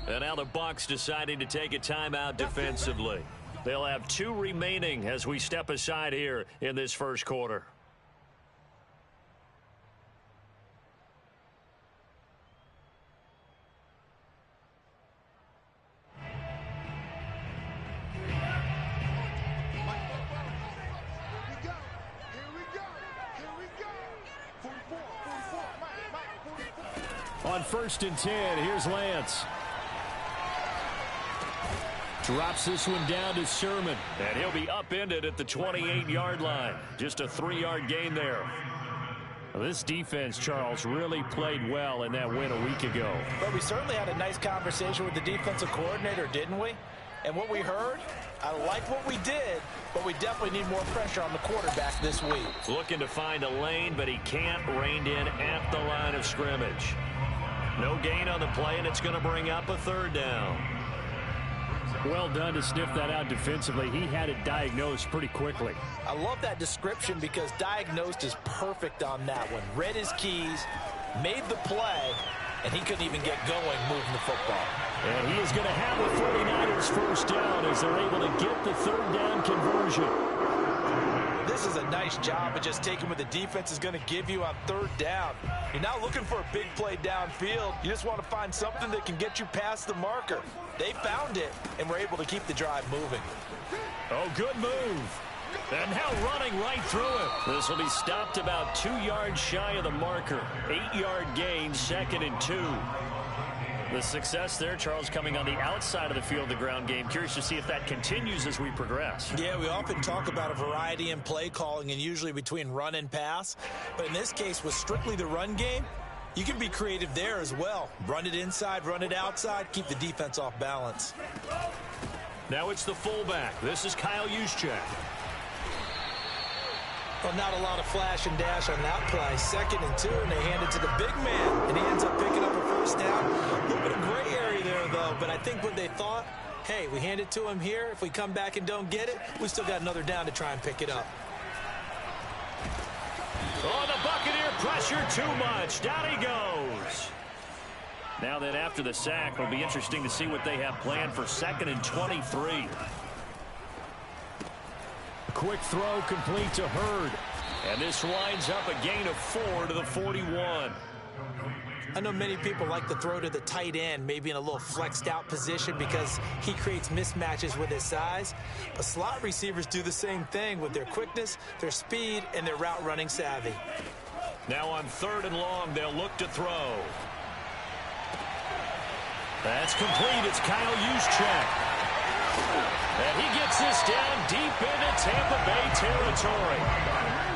And now the Bucs deciding to take a timeout defensively. They'll have 2 remaining as we step aside here in this first quarter. On 1st and 10, here's Lance. Drops this one down to Sermon. And he'll be upended at the 28-yard line. Just a 3-yard gain there. Well, this defense, Charles, really played well in that win a week ago. But we certainly had a nice conversation with the defensive coordinator, didn't we? And what we heard, I like what we did, but we definitely need more pressure on the quarterback this week. Looking to find a lane, but he can't rein in at the line of scrimmage. No gain on the play, and it's going to bring up a 3rd down. Well done to sniff that out defensively. He had it diagnosed pretty quickly. I love that description because diagnosed is perfect on that one. Read his keys, made the play, and he couldn't even get going moving the football. And he is going to have the 49ers first down as they're able to get the 3rd down conversion. This is a nice job of just taking what the defense is going to give you on 3rd down. You're not looking for a big play downfield. You just want to find something that can get you past the marker. They found it and were able to keep the drive moving. Oh, good move. And now running right through it. This will be stopped about 2 yards shy of the marker. 8-yard gain, 2nd and 2. The success there, Charles, coming on the outside of the field, the ground game. Curious to see if that continues as we progress. Yeah, we often talk about a variety in play calling and usually between run and pass. But in this case, with strictly the run game, you can be creative there as well. Run it inside, run it outside, keep the defense off balance. Now it's the fullback. This is Kyle Juszczyk. Well, not a lot of flash and dash on that play. 2nd and 2, and they hand it to the big man, and he ends up picking up a 1st down. A little bit of gray area there, though, but I think what they thought, hey, we hand it to him here. If we come back and don't get it, we still got another down to try and pick it up. Oh, the Buccaneer pressure too much. Down he goes. Now then, after the sack, it'll be interesting to see what they have planned for 2nd and 23. Quick throw complete to Hurd. And this winds up a gain of 4 to the 41. I know many people like to throw to the tight end, maybe in a little flexed out position because he creates mismatches with his size. But slot receivers do the same thing with their quickness, their speed, and their route running savvy. Now on 3rd and long, they'll look to throw. That's complete. It's Kyle Juszczyk. And he gets this down deep into Tampa Bay territory.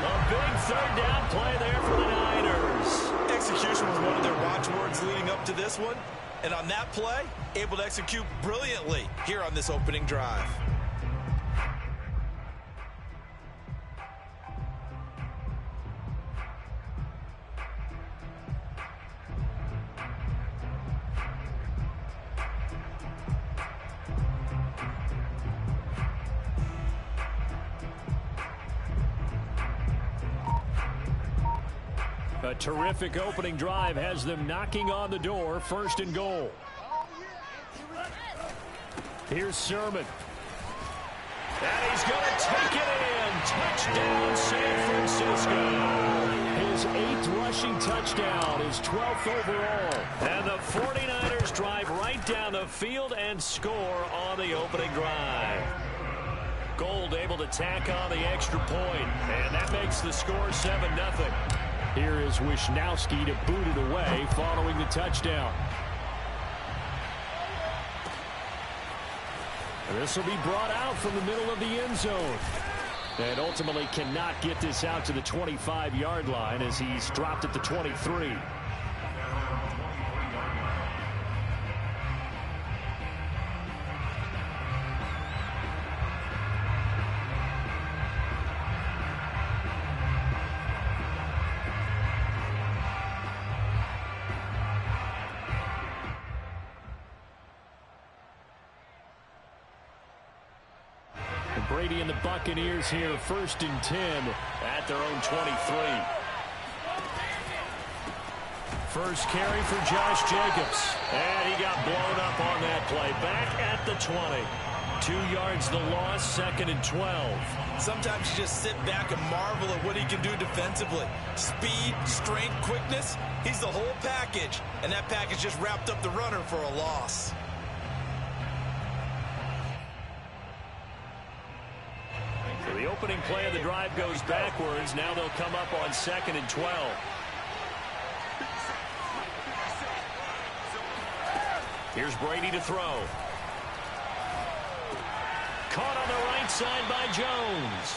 A big 3rd down play there for the Niners. Execution was one of their watchwords leading up to this one. And on that play, able to execute brilliantly here on this opening drive. A terrific opening drive has them knocking on the door. 1st and goal. Here's Sermon. And he's going to take it in. Touchdown, San Francisco. His 8th rushing touchdown, his 12th overall. And the 49ers drive right down the field and score on the opening drive. Gold able to tack on the extra point, and that makes the score 7-0. Here is Wisnowski to boot it away following the touchdown. This will be brought out from the middle of the end zone. And ultimately cannot get this out to the 25-yard line as he's dropped at the 23. Brady and the Buccaneers here, 1st and 10 at their own 23. First carry for Josh Jacobs. And he got blown up on that play. Back at the 20. 2 yards the loss, 2nd and 12. Sometimes you just sit back and marvel at what he can do defensively. Speed, strength, quickness. He's the whole package. And that package just wrapped up the runner for a loss. So the opening play of the drive goes backwards. Now they'll come up on 2nd and 12. Here's Brady to throw. Caught on the right side by Jones.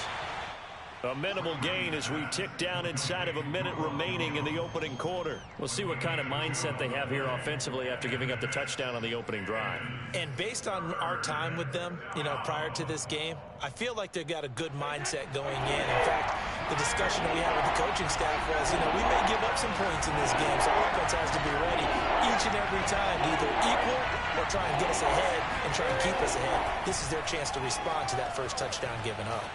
A minimal gain as we tick down inside of a minute remaining in the opening quarter. We'll see what kind of mindset they have here offensively after giving up the touchdown on the opening drive. And based on our time with them, prior to this game, I feel like they've got a good mindset going in. In fact, the discussion that we had with the coaching staff was, we may give up some points in this game, so our offense has to be ready each and every time to either equal or try and get us ahead and try and keep us ahead. This is their chance to respond to that first touchdown given up.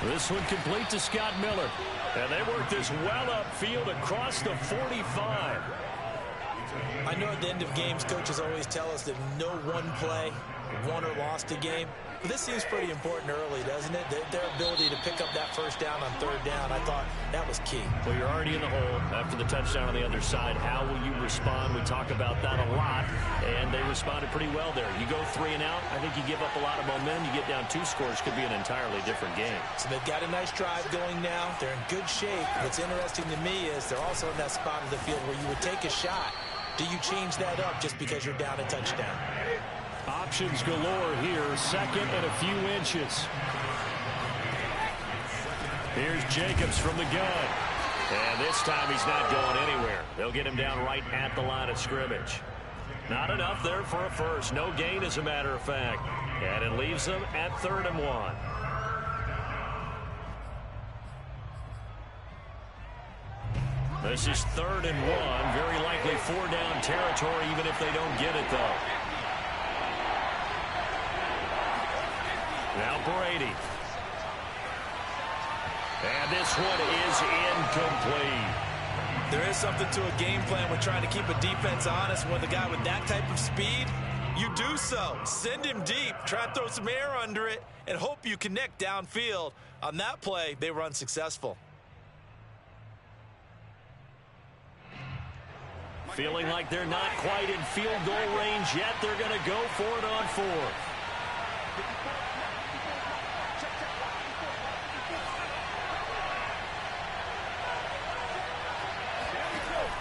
This one complete to Scott Miller. And they work this well upfield across the 45. I know at the end of games, coaches always tell us that no one play won or lost a game. But this seems pretty important early, doesn't it? Their ability to pick up that first down on 3rd down, I thought that was key. Well, you're already in the hole after the touchdown on the other side. How will you respond? We talk about that a lot, and they responded pretty well there. You go 3 and out, I think you give up a lot of momentum. You get down 2 scores, could be an entirely different game. So they've got a nice drive going now. They're in good shape. What's interesting to me is they're also in that spot of the field where you would take a shot. Do you change that up just because you're down a touchdown? Options galore here. 2nd and a few inches. Here's Jacobs from the gun. And this time he's not going anywhere. They'll get him down right at the line of scrimmage. Not enough there for a first. No gain, as a matter of fact. And it leaves them at 3rd and 1. This is 3rd and 1. Very likely 4-down territory, even if they don't get it, though. Now Brady. And this one is incomplete. There is something to a game plan with trying to keep a defense honest. With a guy with that type of speed, you do so. Send him deep. Try to throw some air under it and hope you connect downfield. On that play, they were unsuccessful. Feeling like they're not quite in field goal range yet. They're going to go for it on 4th.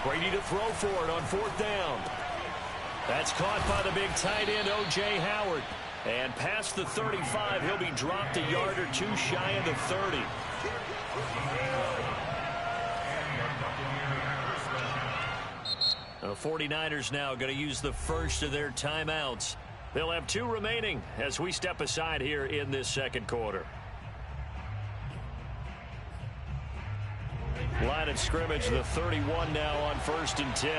Brady to throw for it on 4th down. That's caught by the big tight end, O.J. Howard. And past the 35, he'll be dropped a yard or 2 shy of the 30. The 49ers now going to use the first of their timeouts. They'll have 2 remaining as we step aside here in this 2nd quarter. Line of scrimmage, the 31 now on 1st and 10.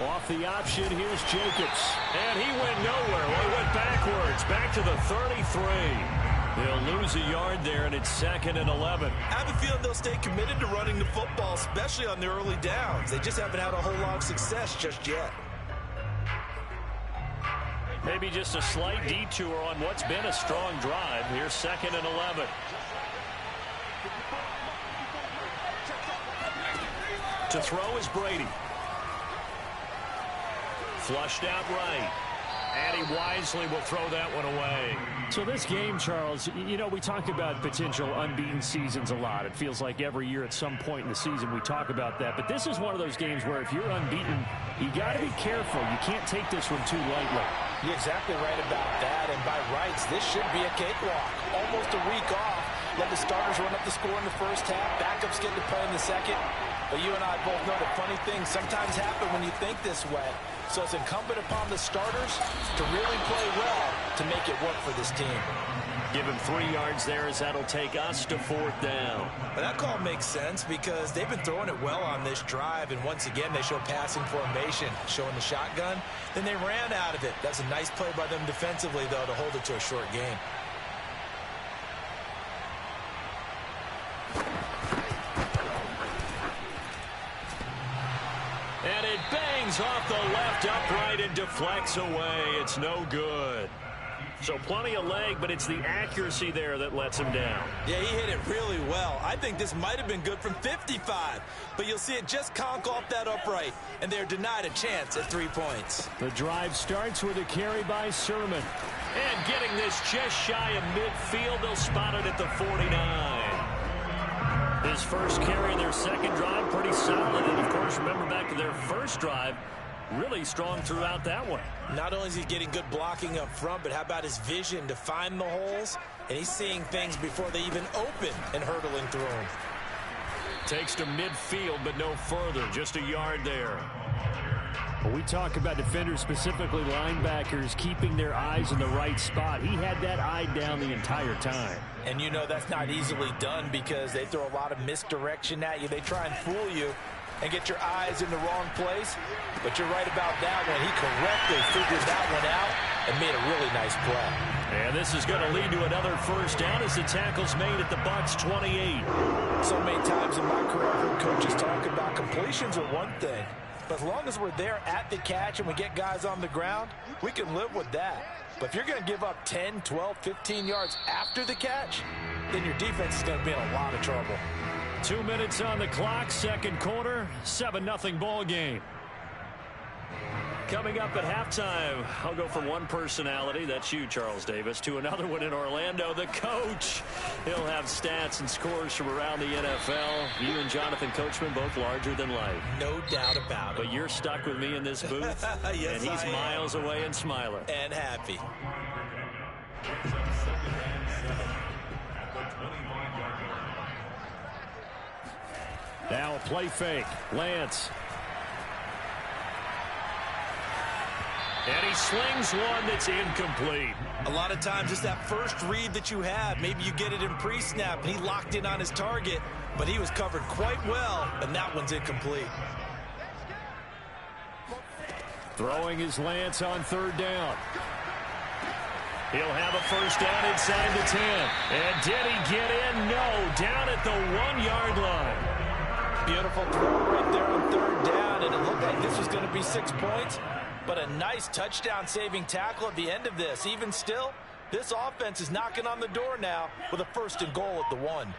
Off the option, here's Jacobs. And he went nowhere. Well, he went backwards, back to the 33. They'll lose a yard there, and it's 2nd and 11. I have a feeling they'll stay committed to running the football, especially on the early downs. They just haven't had a whole lot of success just yet. Maybe just a slight detour on what's been a strong drive. Here's 2nd and 11. To throw is Brady. Flushed out right. And he wisely will throw that one away. So this game, Charles, we talk about potential unbeaten seasons a lot. It feels like every year at some point in the season we talk about that. But this is one of those games where if you're unbeaten, you got to be careful. You can't take this one too lightly. You're exactly right about that. And by rights, this should be a cakewalk. Almost a week off. Let the starters run up the score in the first half. Backups get to play in the second. But you and I both know the funny things sometimes happen when you think this way. So it's incumbent upon the starters to really play well to make it work for this team. Give him 3 yards there as that'll take us to 4th down. But that call makes sense because they've been throwing it well on this drive. And once again, they show passing formation, showing the shotgun. Then they ran out of it. That's a nice play by them defensively, though, to hold it to a short game. swings off the left upright and deflects away. It's no good. So plenty of leg, but it's the accuracy there that lets him down. Yeah, he hit it really well. I think this might have been good from 55, but you'll see it just conk off that upright, and they're denied a chance at 3 points. The drive starts with a carry by Sermon. And getting this just shy of midfield, they'll spot it at the 49. His first carry of their second drive, pretty solid. And, of course, remember back to their first drive, really strong throughout that one. Not only is he getting good blocking up front, but how about his vision to find the holes? And he's seeing things before they even open and hurdling through them. Takes to midfield, but no further. Just a yard there. When we talk about defenders, specifically linebackers, keeping their eyes in the right spot, he had that eye down the entire time. And you know that's not easily done because they throw a lot of misdirection at you. They try and fool you and get your eyes in the wrong place. But you're right about that one. He correctly figured that one out and made a really nice play. And this is going to lead to another first down as the tackle's made at the Bucs 28. So many times in my career, I've heard coaches talk about completions are one thing. But as long as we're there at the catch and we get guys on the ground, we can live with that. But if you're going to give up 10, 12, 15 yards after the catch, then your defense is going to be in a lot of trouble. 2 minutes on the clock, second quarter, 7-0 ball game. Coming up at halftime, I'll go from one personality, that's you, Charles Davis, to another one in Orlando, the coach. He'll have stats and scores from around the NFL. You and Jonathan Coachman, both larger than life. No doubt about it. But you're stuck with me in this booth, yes, and he's miles away and smiling. And happy. Now a play fake. Lance. And he slings one that's incomplete. A lot of times it's that first read that you have. Maybe you get it in pre-snap, and he locked in on his target, but he was covered quite well, and that one's incomplete. Throwing his Lance on third down. He'll have a first down inside the 10. And did he get in? No, down at the 1-yard line. Beautiful throw right there on third down, and it looked like this was going to be 6 points. But a nice touchdown-saving tackle at the end of this. Even still, this offense is knocking on the door now with a 1st and goal at the 1.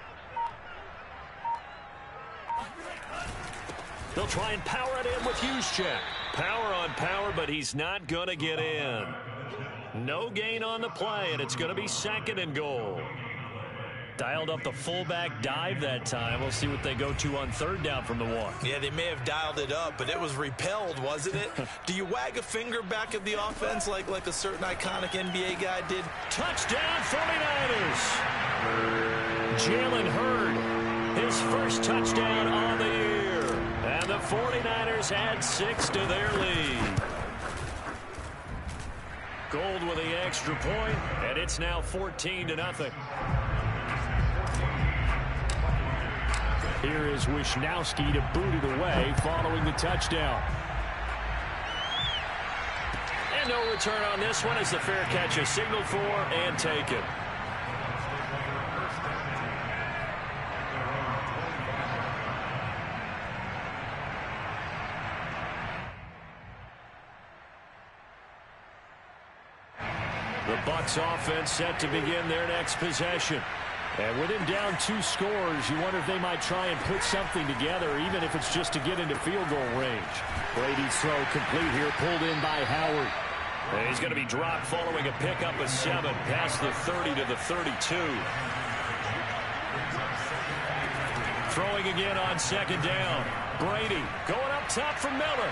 They'll try and power it in with Juszczyk. Power on power, but he's not going to get in. No gain on the play, and it's going to be 2nd and goal. Dialed up the fullback dive that time. We'll see what they go to on third down from the 1. Yeah, they may have dialed it up, but it was repelled, wasn't it? Do you wag a finger back at the offense like a certain iconic NBA guy did? Touchdown 49ers! Jalen Hurd, his first touchdown on the year. And the 49ers add 6 to their lead. Gold with the extra point, and it's now 14-0. Here is Wisnowski to boot it away following the touchdown. And no return on this one as the fair catch is signaled for and taken. The Bucs offense set to begin their next possession. And with him down 2 scores, you wonder if they might try and put something together, even if it's just to get into field goal range. Brady's throw complete here, pulled in by Howard. And he's going to be dropped following a pickup of 7 past the 30 to the 32. Throwing again on 2nd down. Brady going up top for Miller.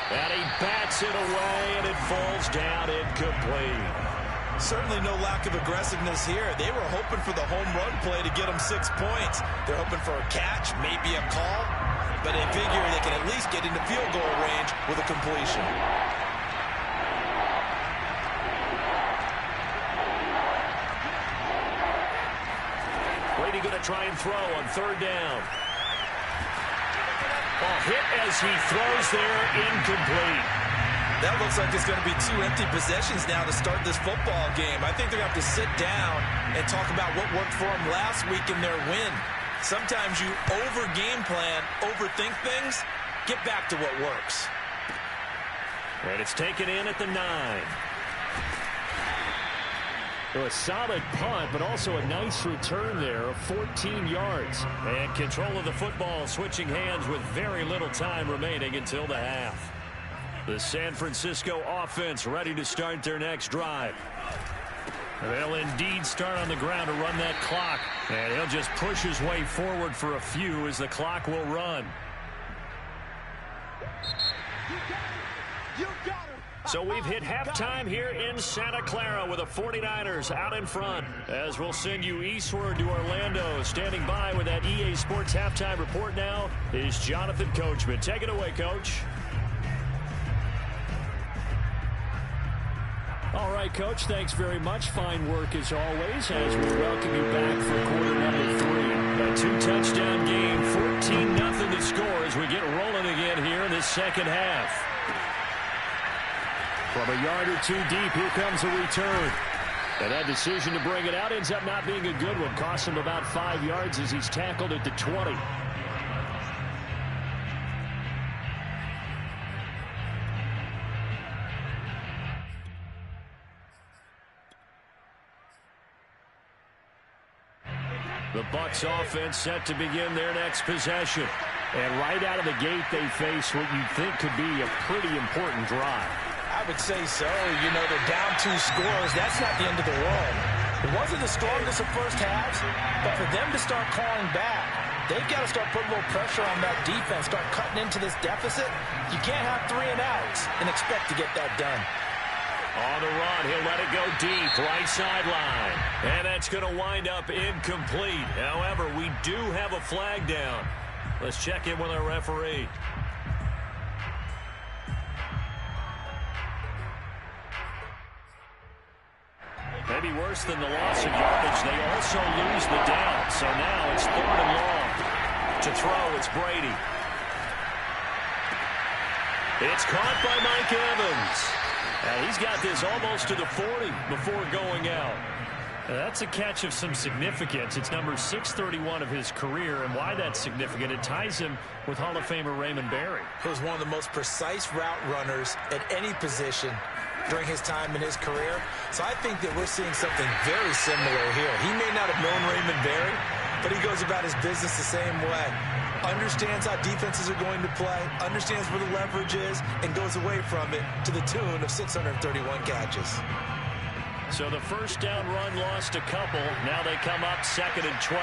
And he bats it away, and it falls down incomplete. Certainly no lack of aggressiveness here. They were hoping for the home run play to get them 6 points. They're hoping for a catch, maybe a call, but they figure they can at least get into field goal range with a completion. Brady going to try and throw on 3rd down. A hit as he throws there, incomplete. That looks like it's going to be 2 empty possessions now to start this football game. I think they're going to have to sit down and talk about what worked for them last week in their win. Sometimes you over-game plan, overthink things. Get back to what works. And it's taken in at the 9. A solid punt, but also a nice return there of 14 yards. And control of the football switching hands with very little time remaining until the half. The San Francisco offense ready to start their next drive. They'll indeed start on the ground to run that clock. And he'll just push his way forward for a few as the clock will run. So we've hit halftime here in Santa Clara with the 49ers out in front. As we'll send you eastward to Orlando. Standing by with that EA Sports halftime report now is Jonathan Coachman. Take it away, Coach. All right, Coach, thanks very much. Fine work as always as we welcome you back for quarter number 3. A 2-touchdown game, 14-0 to score as we get rolling again here in this second half. From a yard or two deep, here comes a return. And that decision to bring it out ends up not being a good one. Costs him about 5 yards as he's tackled at the 20. The Bucs offense set to begin their next possession. And right out of the gate, they face what you'd think could be a pretty important drive. I would say so. You know, they're down 2 scores. That's not the end of the world. It wasn't the strongest of first halves, but for them to start calling back, they've got to start putting a little pressure on that defense, start cutting into this deficit. You can't have 3 and outs and expect to get that done. On the run, he'll let it go deep, right sideline. And that's going to wind up incomplete. However, we do have a flag down. Let's check in with our referee. Maybe worse than the loss of yardage, they also lose the down. So now it's 3rd and long. To throw, it's Brady. It's caught by Mike Evans. And he's got this almost to the 40 before going out. That's a catch of some significance. It's number 631 of his career, and why that's significant, it ties him with Hall of Famer Raymond Berry. He was one of the most precise route runners at any position during his time in his career. So I think that we're seeing something very similar here. He may not have known Raymond Berry, but he goes about his business the same way. Understands how defenses are going to play, understands where the leverage is, and goes away from it to the tune of 631 catches. So the first down run lost a couple. Now they come up 2nd and 12.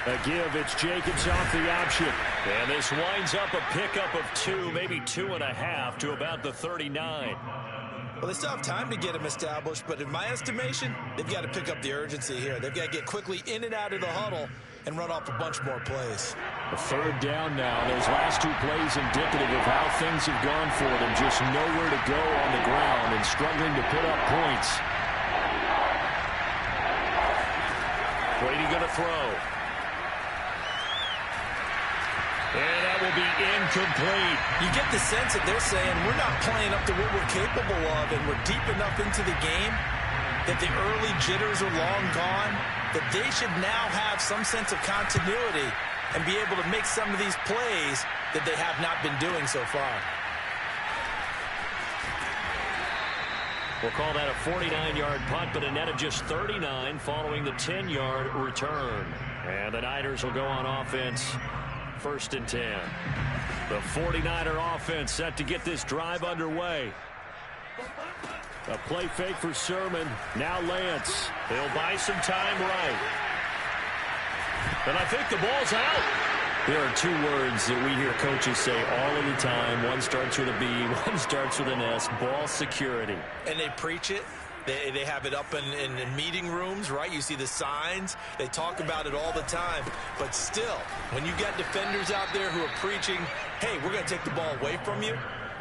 A give, it's Jacobs off the option. And this winds up a pickup of 2, maybe 2.5 to about the 39. Well, they still have time to get him established, but in my estimation, they've got to pick up the urgency here. They've got to get quickly in and out of the huddle and run off a bunch more plays. A 3rd down now. Those last 2 plays indicative of how things have gone for them. Just nowhere to go on the ground and struggling to put up points. Brady going to throw. And that will be incomplete. You get the sense that they're saying we're not playing up to what we're capable of, and we're deep enough into the game that the early jitters are long gone, that they should now have some sense of continuity and be able to make some of these plays that they have not been doing so far. We'll call that a 49-yard punt, but a net of just 39 following the 10-yard return. And the Niners will go on offense. 1st and 10. The 49er offense set to get this drive underway. A play fake for Sermon. Now Lance. He'll buy some time right. And I think the ball's out. There are 2 words that we hear coaches say all of the time. One starts with a B, one starts with an S. Ball security. And they preach it. They have it up in meeting rooms, right? You see the signs. They talk about it all the time. But still, when you got defenders out there who are preaching, hey, we're going to take the ball away from you,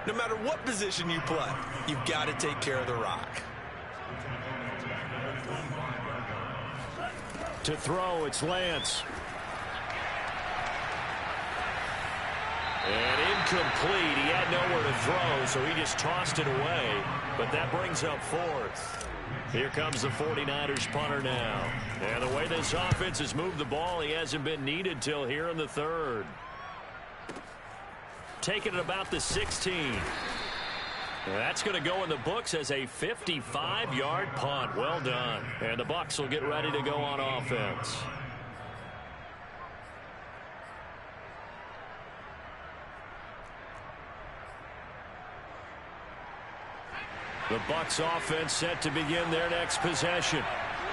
no matter what position you play, you've got to take care of the rock. To throw, it's Lance. And incomplete. He had nowhere to throw, so he just tossed it away. But that brings up fourth. Here comes the 49ers punter now. And the way this offense has moved the ball, he hasn't been needed till here in the third. Taking it about the 16. That's going to go in the books as a 55-yard punt. Well done. And the Bucs will get ready to go on offense. The Bucs offense set to begin their next possession.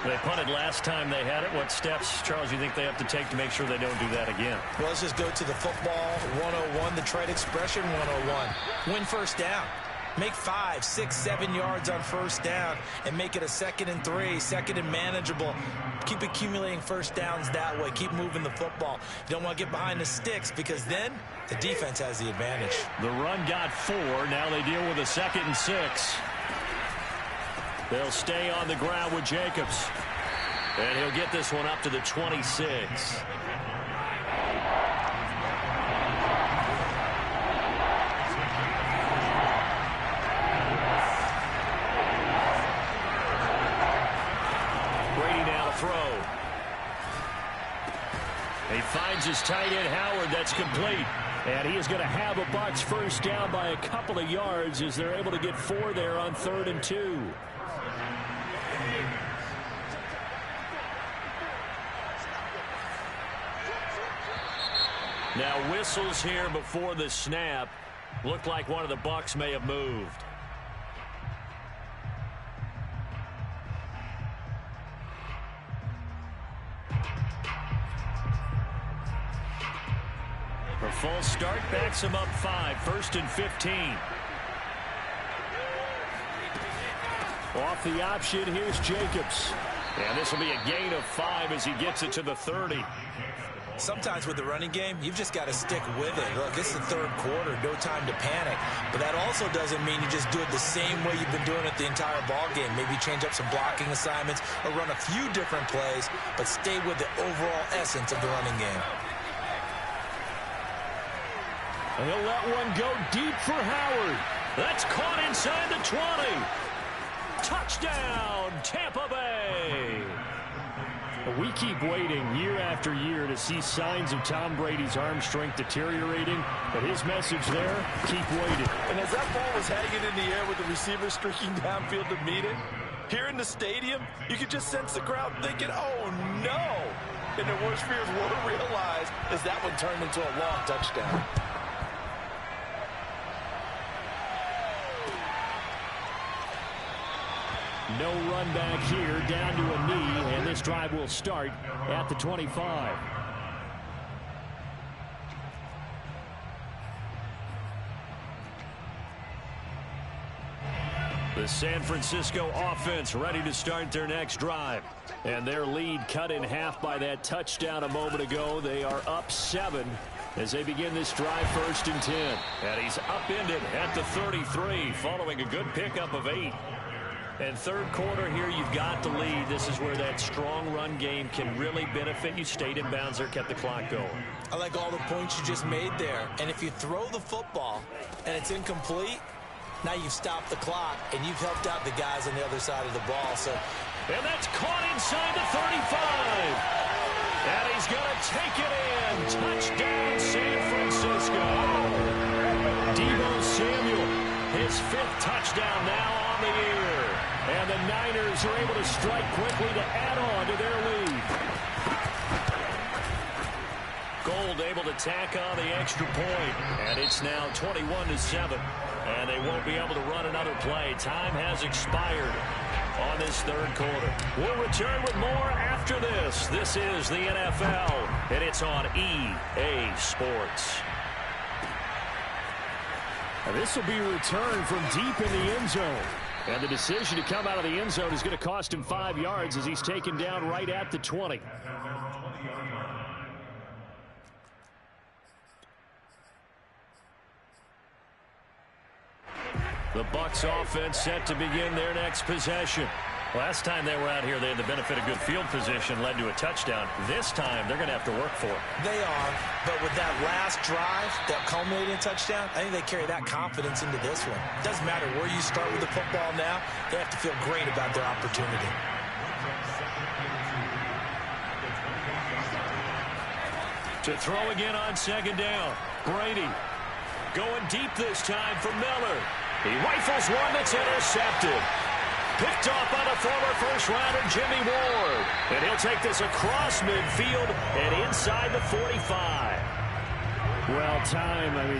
They punted last time they had it. What steps, Charles, you think they have to take to make sure they don't do that again? Well, let's just go to the football 101, the trade expression 101. Win first down. Make 5, 6, 7 yards on first down and make it a 2nd and 3, 2nd and manageable. Keep accumulating first downs that way. Keep moving the football. You don't want to get behind the sticks because then the defense has the advantage. The run got 4. Now they deal with a 2nd and 6. They'll stay on the ground with Jacobs. And he'll get this one up to the 26. Brady now to throw. He finds his tight end Howard. That's complete. And he is going to have a Bucs first down by a couple of yards as they're able to get 4 there on 3rd and 2. Now whistles here before the snap. Looked like one of the Bucs may have moved. A false start backs him up 5. 1st and 15. Off the option, here's Jacobs. And this will be a gain of 5 as he gets it to the 30. Sometimes with the running game, you've just got to stick with it. Look, it's the third quarter, no time to panic. But that also doesn't mean you just do it the same way you've been doing it the entire ball game. Maybe change up some blocking assignments or run a few different plays, but stay with the overall essence of the running game. He'll let one go deep for Howard. That's caught inside the 20. Touchdown, Tampa Bay. We keep waiting year after year to see signs of Tom Brady's arm strength deteriorating, but his message there, keep waiting. And as that ball was hanging in the air with the receiver streaking downfield to meet it, here in the stadium, you could just sense the crowd thinking, oh no! And their worst fears were realized as that one turned into a long touchdown. No run back here, down to a knee, and this drive will start at the 25. The San Francisco offense ready to start their next drive. And their lead cut in half by that touchdown a moment ago. They are up 7 as they begin this drive 1st and 10. And he's upended at the 33 following a good pickup of 8. And third quarter here, you've got the lead. This is where that strong run game can really benefit you. Stayed in bounds there, kept the clock going. I like all the points you just made there. And if you throw the football and it's incomplete, now you've stopped the clock and you've helped out the guys on the other side of the ball. And that's caught inside the 35. And he's going to take it in. Touchdown, San Francisco. Deebo Samuel, his 5th touchdown now on the year. And the Niners are able to strike quickly to add on to their lead. Gold able to tack on the extra point. And it's now 21-7. And they won't be able to run another play. Time has expired on this third quarter. We'll return with more after this. This is the NFL, and it's on EA Sports. Now this will be a return from deep in the end zone. And the decision to come out of the end zone is going to cost him 5 yards as he's taken down right at the 20. The Bucs offense set to begin their next possession. Last time they were out here, they had the benefit of good field position, led to a touchdown. This time, they're going to have to work for it. They are, but with that last drive that culminated in a touchdown, I think they carry that confidence into this one. It doesn't matter where you start with the football now. They have to feel great about their opportunity. To throw again on second down. Brady going deep this time for Miller. He rifles one that's intercepted. Picked off by the former first-rounder Jimmy Ward. And he'll take this across midfield and inside the 45. Well,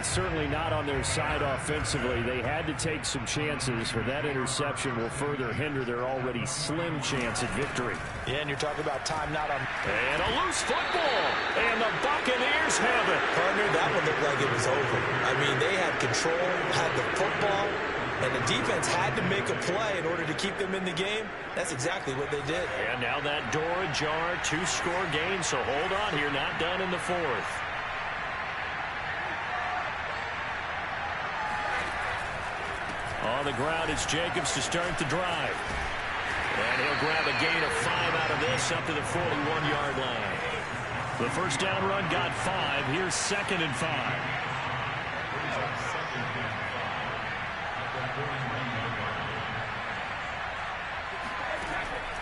certainly not on their side offensively. They had to take some chances, but that interception will further hinder their already slim chance at victory. Yeah, and you're talking about time not on. And a loose football. And the Buccaneers have it. Partner, that one looked like it was over. They had control, had the football, and the defense had to make a play in order to keep them in the game. That's exactly what they did. And now that door ajar, 2-score game, so hold on here, not done in the fourth. On the ground, it's Jacobs to start the drive. And he'll grab a gain of 5 out of this up to the 41-yard line. The first down run got 5. Here's 2nd and 5.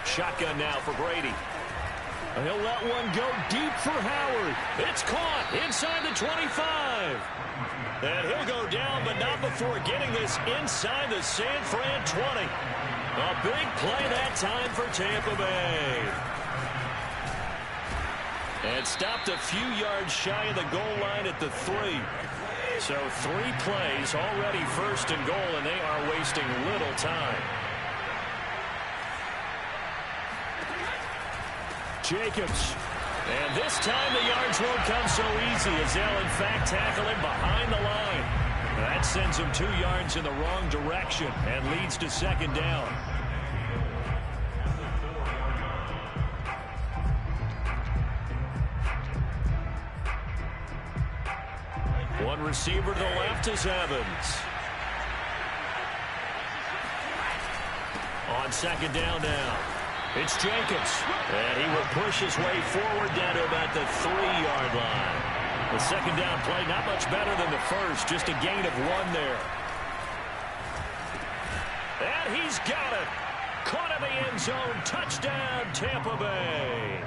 Shotgun now for Brady. He'll let one go deep for Howard. It's caught inside the 25. And he'll go down, but not before getting this inside the San Fran 20. A big play that time for Tampa Bay. And stopped a few yards shy of the goal line at the 3. So 3 plays, already 1st and goal, and they are wasting little time. Jacobs. And this time the yards won't come so easy as they'll in fact tackle him behind the line. That sends him 2 yards in the wrong direction and leads to 2nd down. One receiver to the left is Evans. On 2nd down now. It's Jacobs, and he will push his way forward down to about the 3-yard line. The 2nd down play, not much better than the first, just a gain of 1 there. And he's got it. Caught in the end zone. Touchdown, Tampa Bay.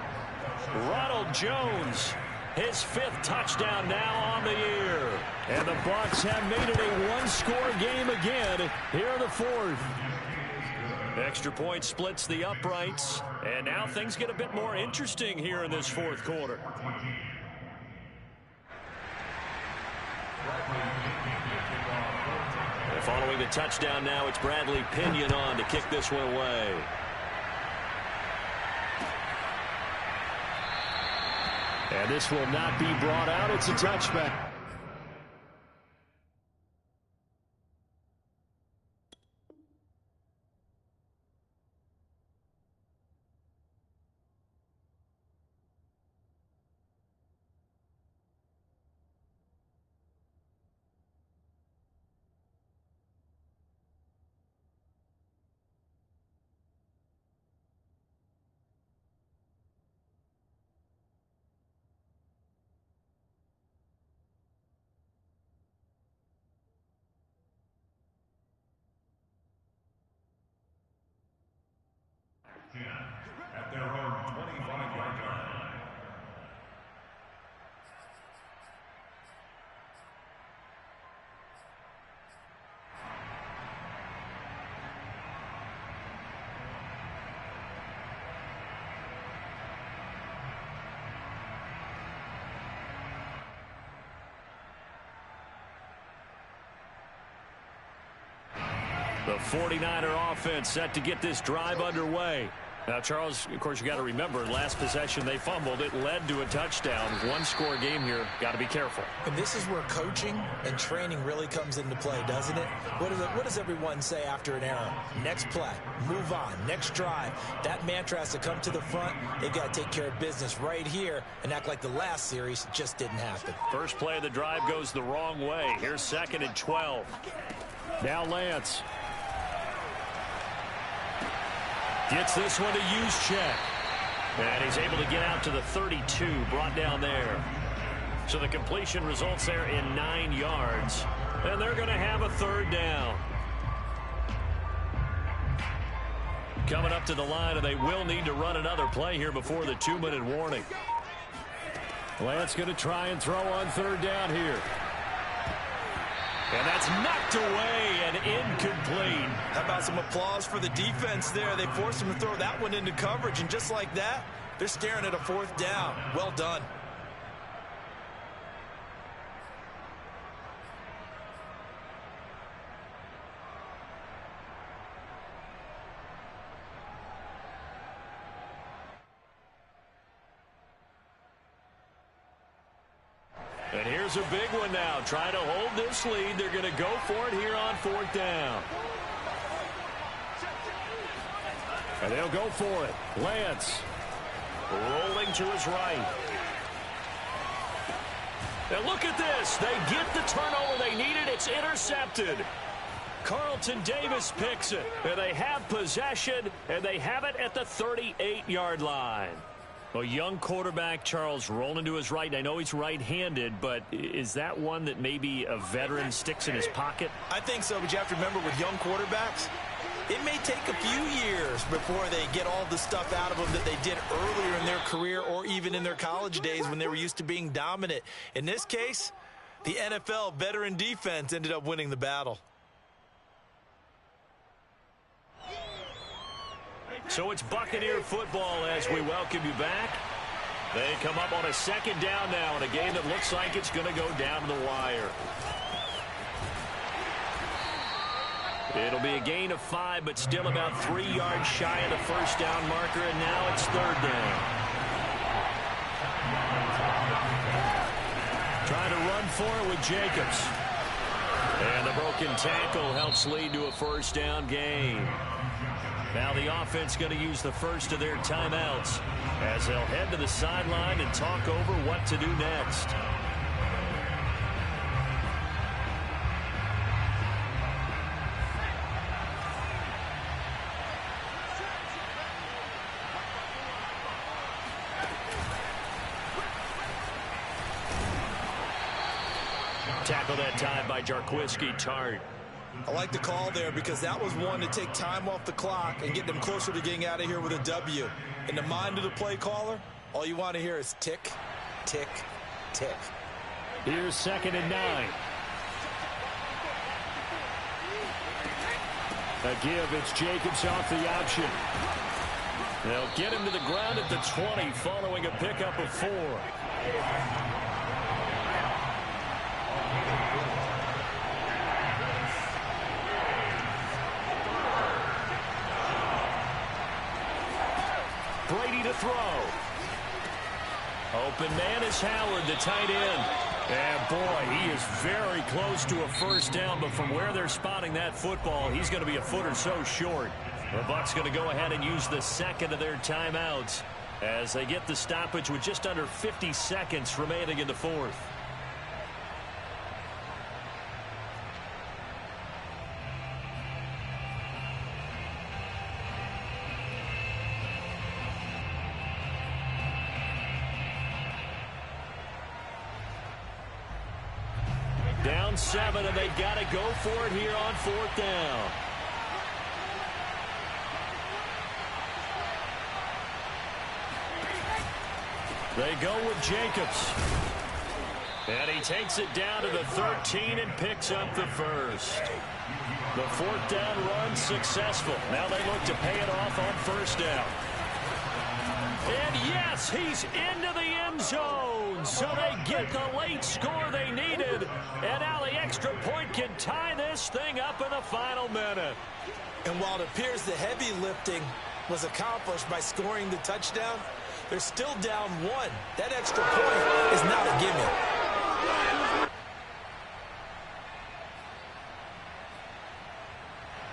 Ronald Jones, his 5th touchdown now on the year. And the Bucs have made it a 1-score game again here in the 4th. Extra point splits the uprights, and now things get a bit more interesting here in this 4th quarter. And following the touchdown now, it's Bradley Pinion on to kick this one away. And this will not be brought out. It's a touchback. At their own 25-yard line. The 49er offense set to get this drive underway. Now, Charles, of course, you got to remember, last possession they fumbled. It led to a touchdown. 1-score game here. Got to be careful. And this is where coaching and training really comes into play, doesn't it? What does everyone say after an error? Next play, move on, next drive. That mantra has to come to the front. They've got to take care of business right here and act like the last series just didn't happen. First play of the drive goes the wrong way. Here's 2nd and 12. Now Lance. Gets this one to use check. And he's able to get out to the 32, brought down there. So the completion results there in 9 yards. And they're going to have a third down. Coming up to the line, and they will need to run another play here before the 2-minute warning. Lance going to try and throw on third down here. And that's knocked away and incomplete. How about some applause for the defense there? They forced him to throw that one into coverage, and just like that, they're staring at a fourth down. Well done. And here's a big one now. Trying to hold this lead. They're going to go for it here on fourth down. And they'll go for it. Lance rolling to his right. Now look at this. They get the turnover they needed. It's intercepted. Carlton Davis picks it. And they have possession, and they have it at the 38-yard line. A young quarterback, Charles, rolling to his right. I know he's right-handed, but is that one that maybe a veteran sticks in his pocket? I think so, but you have to remember with young quarterbacks, it may take a few years before they get all the stuff out of them that they did earlier in their career or even in their college days when they were used to being dominant. In this case, the NFL veteran defense ended up winning the battle. So it's Buccaneer football as we welcome you back. They come up on a second down now in a game that looks like it's going to go down to the wire. It'll be a gain of 5, but still about 3 yards shy of the first down marker, and now it's third down. Trying to run for it with Jacobs. And the broken tackle helps lead to a first down gain. Now the offense going to use the first of their timeouts as they'll head to the sideline and talk over what to do next. Tackle that time by Jarquiski Tart. I like the call there because that was one to take time off the clock and get them closer to getting out of here with a W. In the mind of the play caller, all you want to hear is tick, tick, tick. Here's 2nd and 9. A give, it's Jacobs off the option. They'll get him to the ground at the 20 following a pickup of 4. Brady to throw. Open man is Howard, the tight end. And boy, he is very close to a first down, but from where they're spotting that football, he's going to be a foot or so short. The Bucs going to go ahead and use the second of their timeouts as they get the stoppage with just under 50 seconds remaining in the fourth. Down 7, and they've got to go for it here on fourth down. They go with Jacobs. And he takes it down to the 13 and picks up the first. The fourth down run successful. Now they look to pay it off on first down. And yes, he's into the end zone. So they get the late score they needed. And now the extra point can tie this thing up in the final minute. And while it appears the heavy lifting was accomplished by scoring the touchdown, they're still down 1. That extra point is not a gimme.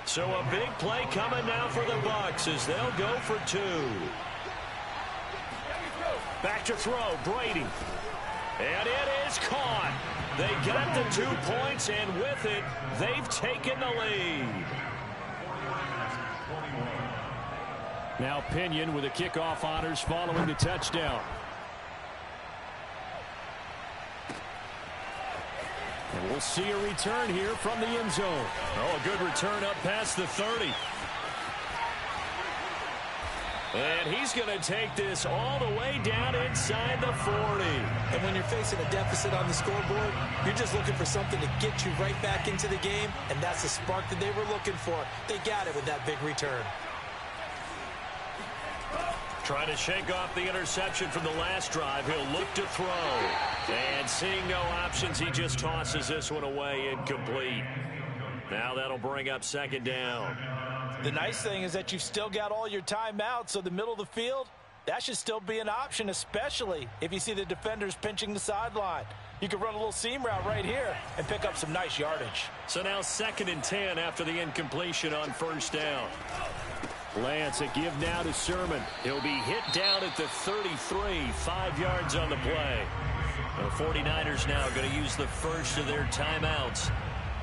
So a big play coming now for the Bucs as they'll go for 2. Back to throw, Brady. And it is caught. They got the 2 points, and with it, they've taken the lead. Now Pinion with the kickoff honors following the touchdown. And we'll see a return here from the end zone. Oh, a good return up past the 30. And he's going to take this all the way down inside the 40. And when you're facing a deficit on the scoreboard, you're just looking for something to get you right back into the game, and that's the spark that they were looking for. They got it with that big return. Trying to shake off the interception from the last drive. He'll look to throw. And seeing no options, he just tosses this one away, incomplete. Now that'll bring up second down. The nice thing is that you've still got all your timeouts, so the middle of the field, that should still be an option, especially if you see the defenders pinching the sideline. You can run a little seam route right here and pick up some nice yardage. So now 2nd and 10 after the incompletion on first down. Lance, a give now to Sermon. He'll be hit down at the 33, 5 yards on the play. The 49ers now going to use the first of their timeouts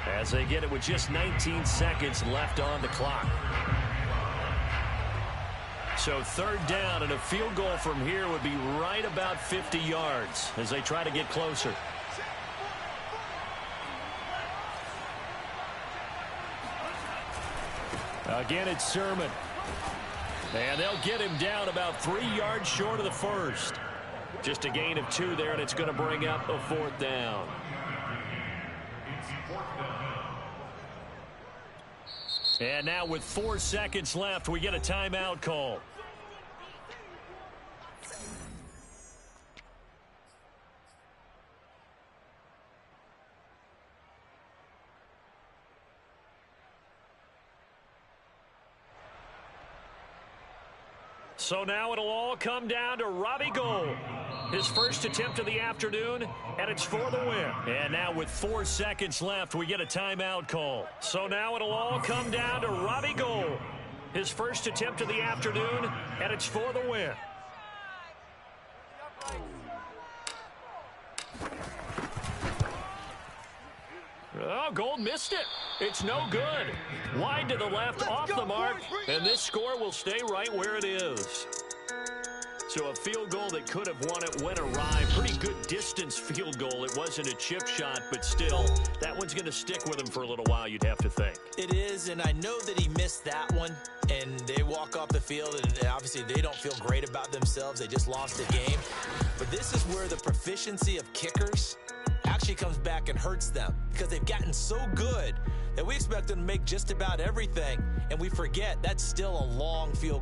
as they get it with just 19 seconds left on the clock. So 3rd down, and a field goal from here would be right about 50 yards as they try to get closer. Again, it's Sermon. And they'll get him down about 3 yards short of the first. Just a gain of 2 there, and it's going to bring up a 4th down. And now with 4 seconds left, we get a timeout call. So now it'll all come down to Robbie Gould. His first attempt of the afternoon, and it's for the win. And now with 4 seconds left, we get a timeout call. So now it'll all come down to Robbie Gould. His first attempt of the afternoon, and it's for the win. Oh, Gould missed it. It's no good. Wide to the left, off the mark, and this score will stay right where it is. So a field goal that could have won it went awry. Pretty good distance field goal. It wasn't a chip shot, but still, that one's going to stick with him for a little while, you'd have to think. It is, and I know that he missed that one, and they walk off the field, and obviously they don't feel great about themselves. They just lost the game. But this is where the proficiency of kickers actually comes back and hurts them, because they've gotten so good that we expect them to make just about everything, and we forget that's still a long field